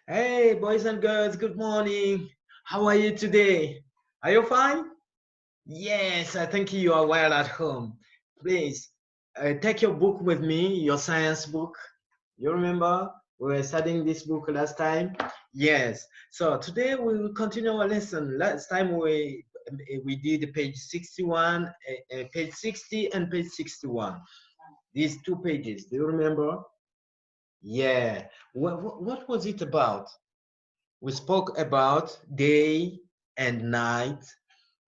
Hey, boys and girls, good morning. How are you today? Are you fine? Yes, I think you are well at home. Please take your book with me, your science book. You remember we were studying this book last time? Yes. So today we will continue our lesson. Last time we did page 61, page 60 and page 61. These two pages. Do you remember? Yeah. What was it about? We spoke about day and night,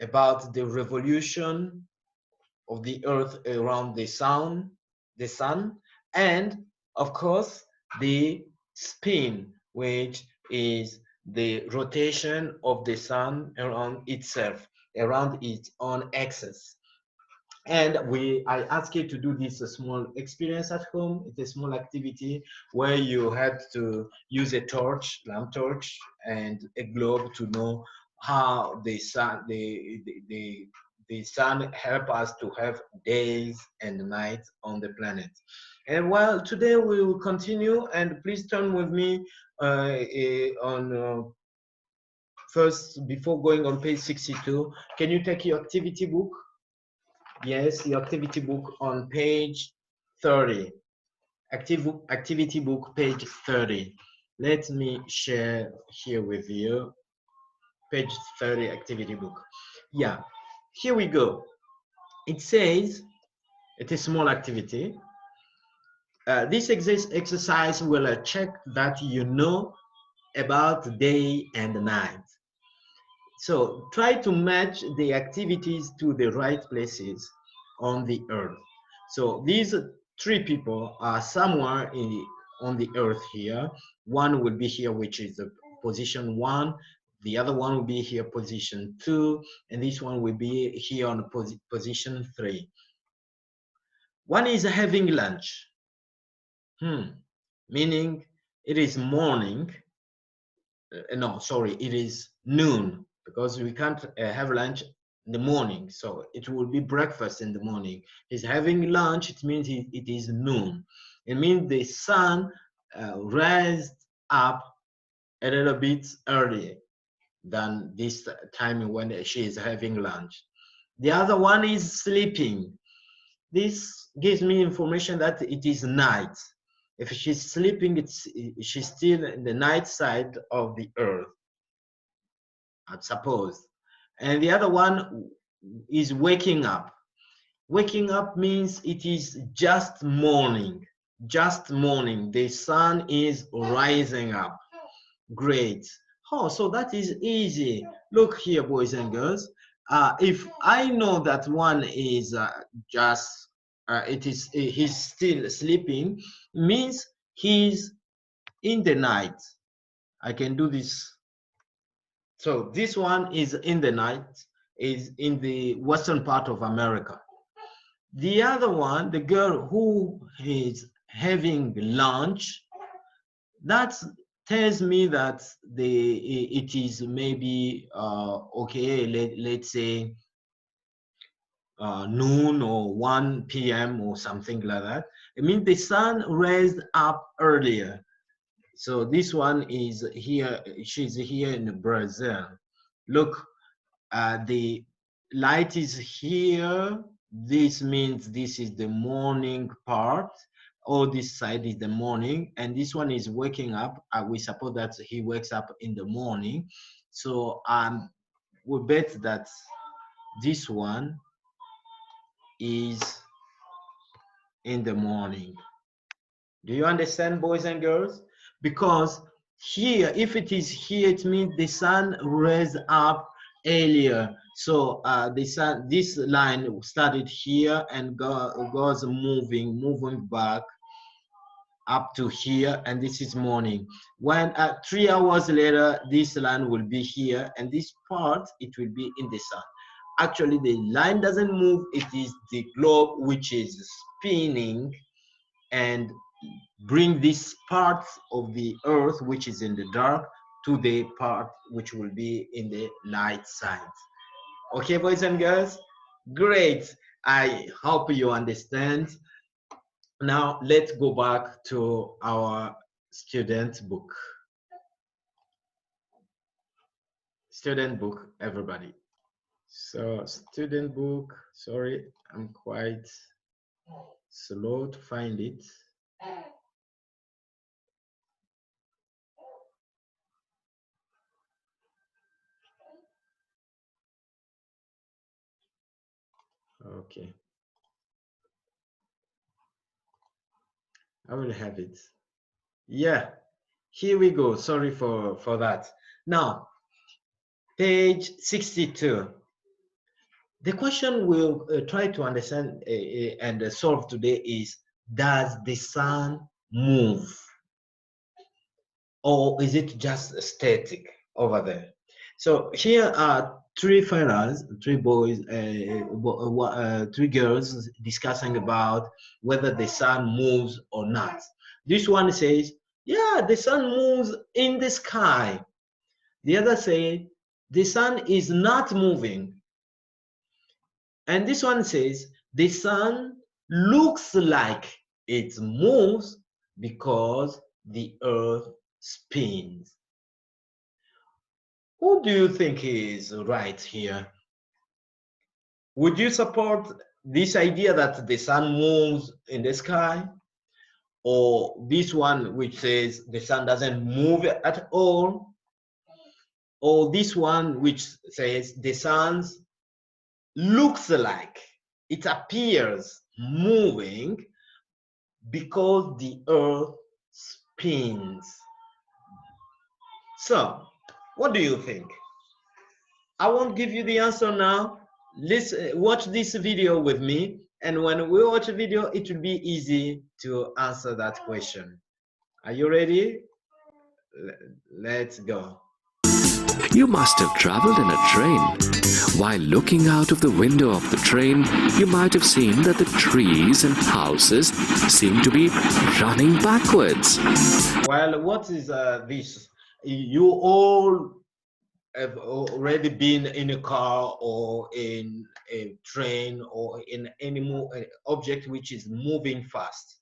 about the revolution of the earth around the sun, and of course the spin, which is the rotation of the sun around itself, around its own axis. And I ask you to do this a small experience at home. It's a small activity where you have to use a torch, lamp torch, and a globe to know how the sun help us to have days and nights on the planet. And while today we will continue, and please turn with me on first before going on page 62. Can you take your activity book? Yes, the activity book on page 30. Activity book, page 30. Let me share here with you. Page 30, activity book. Yeah, here we go. It says, it's a small activity. This exercise will check that you know about day and night. So try to match the activities to the right places on the earth. So these three people are somewhere on the earth here. One will be here, which is the position 1. The other one will be here, position 2, and this one will be here on position 3. One is having lunch, meaning it is morning. No, sorry, it is noon, because we can't have lunch in the morning, so it will be breakfast in the morning. He's having lunch, it means it is noon. It means the sun raised up a little bit earlier than this time when she is having lunch. The other one is sleeping. This gives me information that it is night. If she's sleeping, she's still in the night side of the earth, I suppose. And the other one is waking up. Waking up means it is just morning. Just morning. The sun is rising up. Great. Oh, so that is easy. Look here, boys and girls. If I know that one is just, he's still sleeping, means he's in the night. I can do this. So this one is in the night, is in the western part of America. The other one, the girl who is having lunch, that tells me that it is maybe okay, let's say noon or 1 p.m. or something like that. It means the sun raised up earlier. So this one is here, she's here in Brazil. Look, the light is here. This means this is the morning part. All this side is the morning, and this one is waking up. We suppose that he wakes up in the morning. So we bet that this one is in the morning. Do you understand, boys and girls? Because here, if it is here, it means the sun raised up earlier. So the sun, this line started here and goes moving back up to here, and this is morning. When 3 hours later, this line will be here, and this part, it will be in the sun. Actually, the line doesn't move. It is the globe which is spinning and bring this part of the earth which is in the dark to the part which will be in the light side. Okay, boys and girls? Great. I hope you understand. Now let's go back to our student book. student book, everybody. So student book, sorry, I'm quite slow to find it. Okay, I will have it. Yeah, here we go. Sorry for that. Now, page 62. The question we'll try to understand and solve today is, does the sun move, or is it just static over there? So here are three fellas, three boys, three girls discussing about whether the sun moves or not. This one says, yeah, the sun moves in the sky. The other say, the sun is not moving. And this one says, the sun looks like it moves because the earth spins. Who do you think is right here? Would you support this idea that the sun moves in the sky? Or this one which says the sun doesn't move at all? Or this one which says the sun looks like, it appears moving because the earth spins? So, what do you think? I won't give you the answer now. Let's watch this video with me, and when we watch a video, it will be easy to answer that question. Are you ready? Let's go. You must have traveled in a train. While looking out of the window of the train, you might have seen that the trees and houses seem to be running backwards. Well, what is this? You all have already been in a car or in a train or in any object which is moving fast.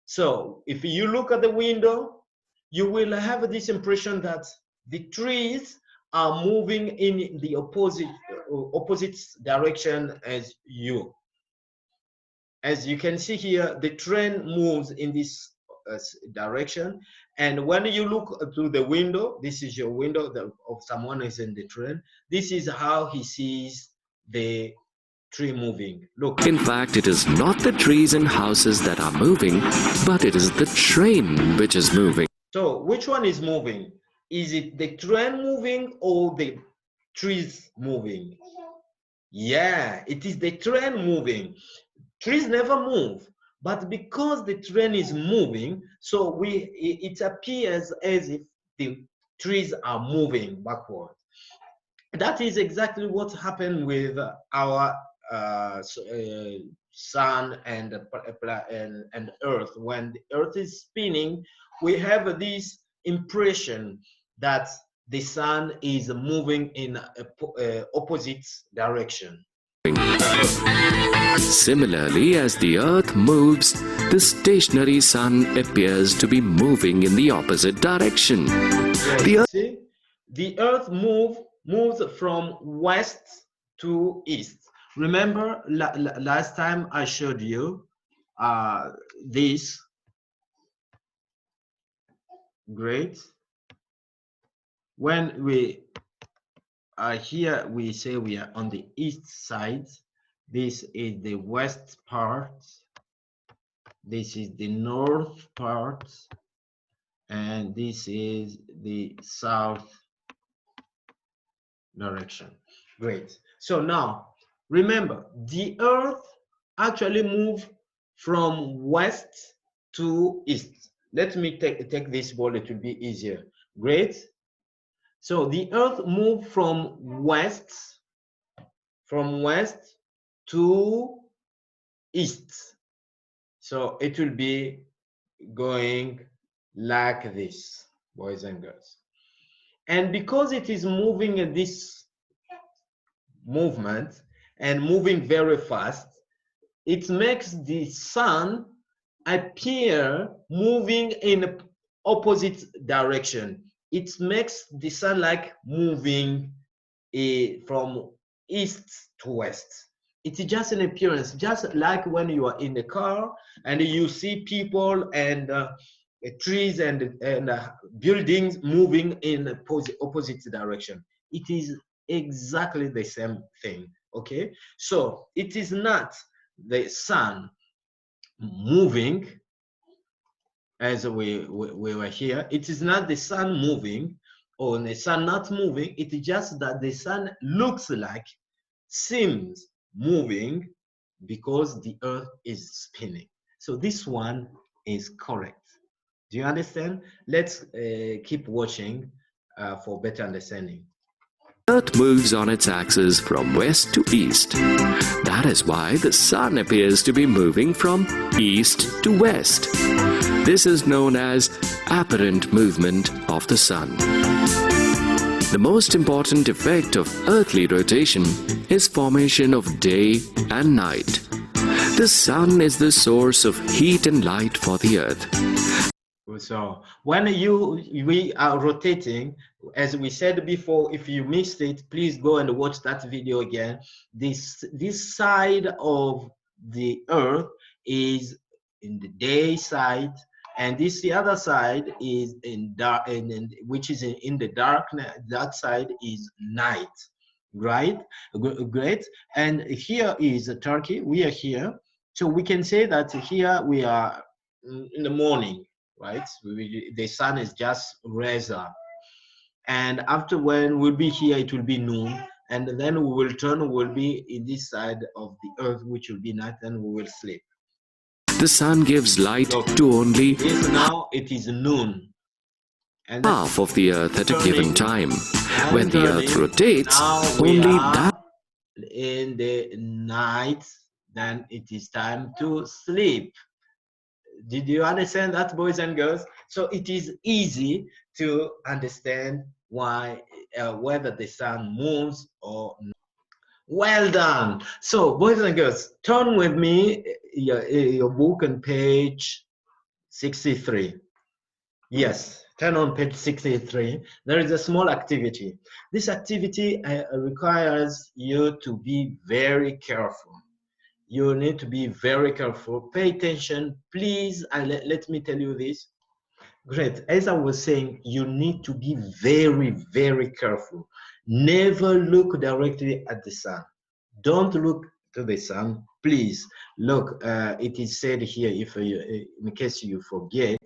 So if you look at the window, you will have this impression that the trees are moving in the opposite direction as you. As you can see here, the train moves in this direction, and when you look through the window, this is your window of someone who is in the train. This is how he sees the tree moving. Look. In fact, it is not the trees and houses that are moving, but it is the train which is moving. So which one is moving? Is it the train moving or the trees moving? Yeah, it is the train moving. Trees never move, but because the train is moving, so it appears as if the trees are moving backward. That is exactly what happened with our sun and earth. When the earth is spinning, we have this impression that the sun is moving in opposite direction. Similarly, as the earth moves, the stationary sun appears to be moving in the opposite direction. The earth moves from west to east. Remember last time I showed you this. Great. When we are here, we say we are on the east side. This is the west part. This is the north part. And this is the south direction. Great. So now, remember, the earth actually moves from west to east. Let me take this ball, it will be easier. Great. So the earth moved from west to east. So it will be going like this, boys and girls. And because it is moving in this movement and moving very fast, it makes the sun appear moving in opposite direction. It makes the sun like moving from east to west. It's just an appearance, just like when you are in the car and you see people and trees and buildings moving in opposite direction. It is exactly the same thing. Okay, so it is not the sun moving as we were here. It is not the sun moving or the sun not moving. It is just that the sun looks like, seems moving because the earth is spinning. So this one is correct. Do you understand? Let's keep watching for better understanding. Earth moves on its axis from west to east. That is why the sun appears to be moving from east to west. This is known as apparent movement of the sun. The most important effect of earthly rotation is formation of day and night. The sun is the source of heat and light for the earth. So when we are rotating, as we said before, if you missed it, please go and watch that video again. This side of the earth is in the day side, and the other side is in dark, which is in the dark. That side is night, right? Great. And here is Turkey. We are here, so we can say that here we are in the morning. Right, the sun is just raised up, and after when we'll be here, it will be noon, and then we will turn, we'll be in this side of the earth, which will be night, and we will sleep. The sun gives light to only now it is noon, and half of the earth at a given time. When the earth rotates, only that in the night, then it is time to sleep. Did you understand that, boys and girls? So it is easy to understand why whether the sun moves or not. Well done. So, boys and girls, turn with me your book on page 63. Yes, turn on page 63. There is a small activity. This activity requires you to be very careful. You need to be very careful. Pay attention, please. And let me tell you this. Great. As I was saying, you need to be very, very careful. Never look directly at the sun. Don't look to the sun, please. Look, it is said here, if in case you forget,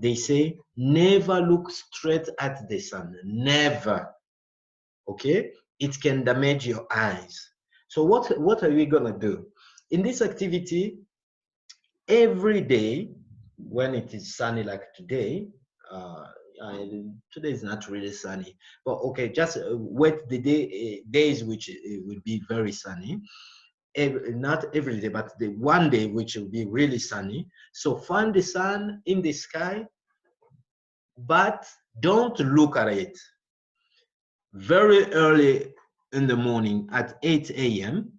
they say never look straight at the sun. Never. Okay? It can damage your eyes. So what are we gonna do? In this activity, every day, when it is sunny like today, today is not really sunny, but okay, just wait the days which will be very sunny. Not every day, but the one day which will be really sunny. So find the sun in the sky, but don't look at it. Very early in the morning at 8 a.m.,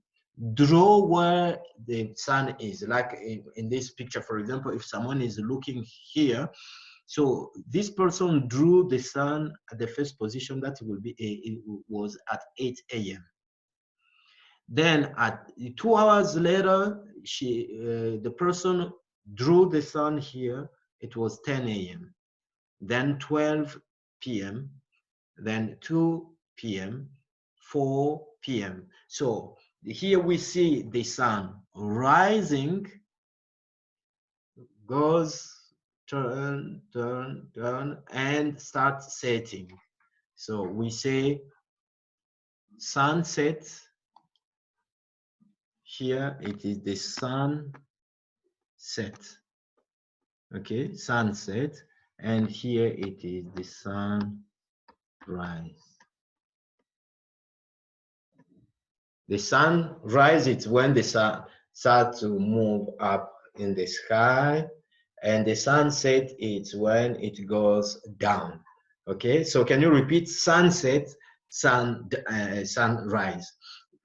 draw where the sun is, like in this picture, for example, if someone is looking here, so this person drew the sun at the first position, that will be it was at 8 a.m. Then at 2 hours later, the person drew the sun here, it was 10 a.m. then 12 p.m. then 2 p.m. 4 p.m. So here we see the sun rising, goes, turn, and start setting. So we say sunset. Here it is the sun set. Okay, sunset, and here it is the sunrise. The sun rises when the sun starts to move up in the sky, and the sunset is when it goes down. Okay, so can you repeat sunset, sunrise?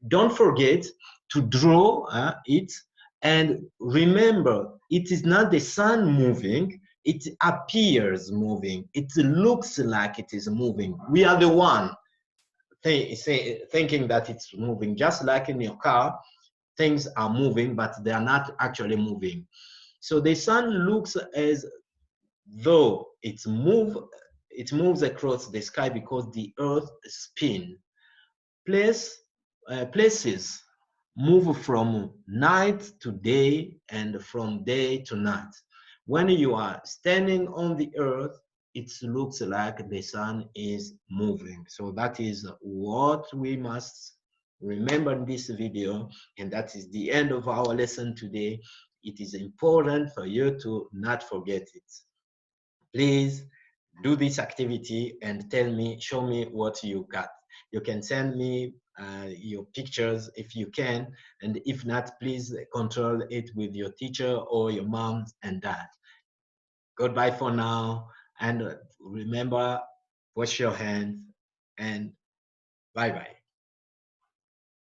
Don't forget to draw it, and remember, it is not the sun moving, it appears moving, it looks like it is moving. We are the one. thinking that it's moving. Just like in your car, things are moving, but they are not actually moving. So the sun looks as though it moves across the sky because the earth spins. Places move from night to day and from day to night. When you are standing on the earth, it looks like the sun is moving. So that is what we must remember in this video, and that is the end of our lesson today. It is important for you to not forget it. Please do this activity and show me what you got. You can send me your pictures if you can, and if not, please control it with your teacher or your mom and dad. Goodbye for now, and remember, wash your hands, and bye-bye.